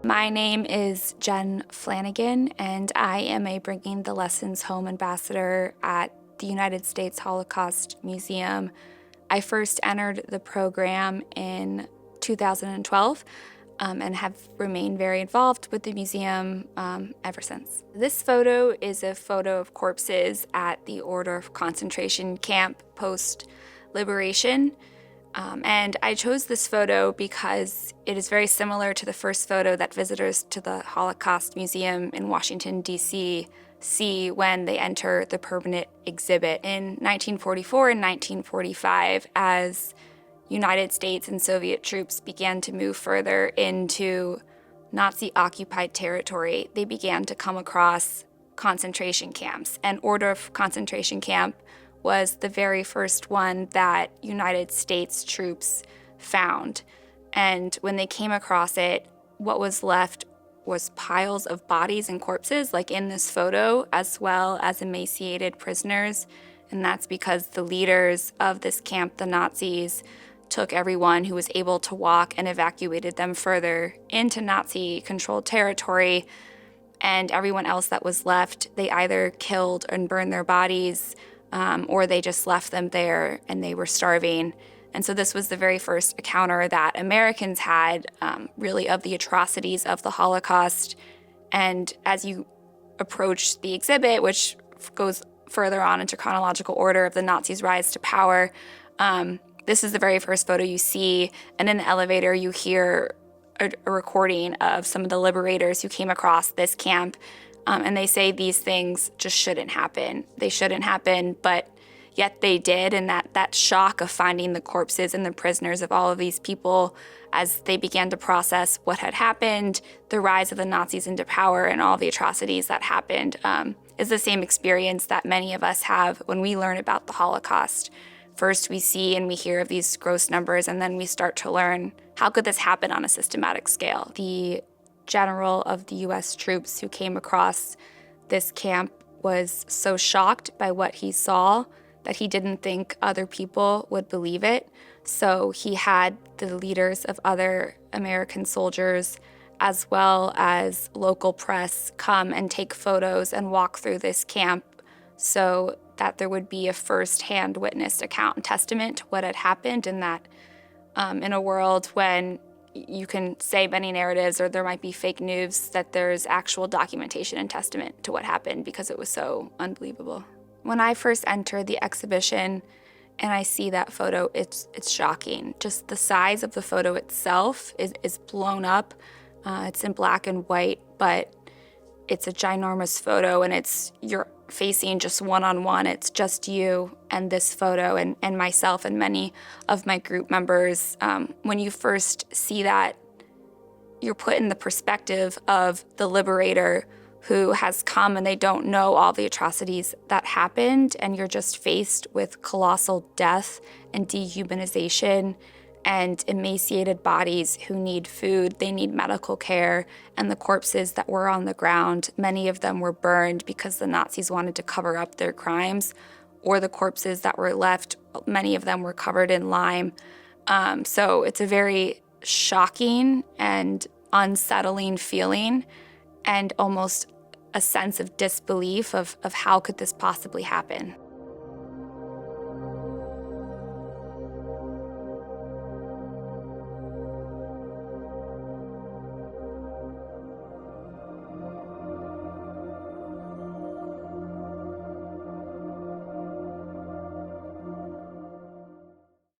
My name is Jen Flannigan, and I am a Bringing the Lessons Home ambassador at the United States Holocaust Museum. I first entered the program in 2012 and have remained very involved with the museum ever since. This photo is a photo of corpses at the Oordorf concentration camp post-liberation. And I chose this photo because it is very similar to the first photo that visitors to the Holocaust Museum in Washington, D.C. see when they enter the permanent exhibit. In 1944 and 1945, as United States and Soviet troops began to move further into Nazi-occupied territory, they began to come across concentration camps. And Oordorf concentration camp was the very first one that United States troops found. And when they came across it, what was left was piles of bodies and corpses, like in this photo, as well as emaciated prisoners. And that's because the leaders of this camp, the Nazis, took everyone who was able to walk and evacuated them further into Nazi-controlled territory. And everyone else that was left, they either killed and burned their bodies, or they just left them there and they were starving. And so this was the very first encounter that Americans had, really, of the atrocities of the Holocaust. And as you approach the exhibit, which goes further on into chronological order of the Nazis' rise to power, this is the very first photo you see. And in the elevator, you hear a recording of some of the liberators who came across this camp. And they say these things just shouldn't happen. They shouldn't happen, but yet they did. And that shock of finding the corpses and the prisoners of all of these people as they began to process what had happened, the rise of the Nazis into power and all the atrocities that happened, is the same experience that many of us have when we learn about the Holocaust. First, we see and we hear of these gross numbers, and then we start to learn, how could this happen on a systematic scale? The general of the U.S. troops who came across this camp was so shocked by what he saw that he didn't think other people would believe it. So he had the leaders of other American soldiers, as well as local press, come and take photos and walk through this camp so that there would be a first-hand witnessed account and testament to what had happened, and that in a world when you can say many narratives or there might be fake news, that there's actual documentation and testament to what happened because it was so unbelievable. When I first entered the exhibition and I see that photo, it's shocking. Just the size of the photo itself is blown up. It's in black and white, but it's a ginormous photo, and you're facing just one-on-one. It's just you and this photo and myself and many of my group members. When you first see that, you're put in the perspective of the liberator who has come and they don't know all the atrocities that happened, and you're just faced with colossal death and dehumanization and emaciated bodies who need food, they need medical care, and the corpses that were on the ground, many of them were burned because the Nazis wanted to cover up their crimes, or the corpses that were left, many of them were covered in lime. So it's a very shocking and unsettling feeling, and almost a sense of disbelief of how could this possibly happen.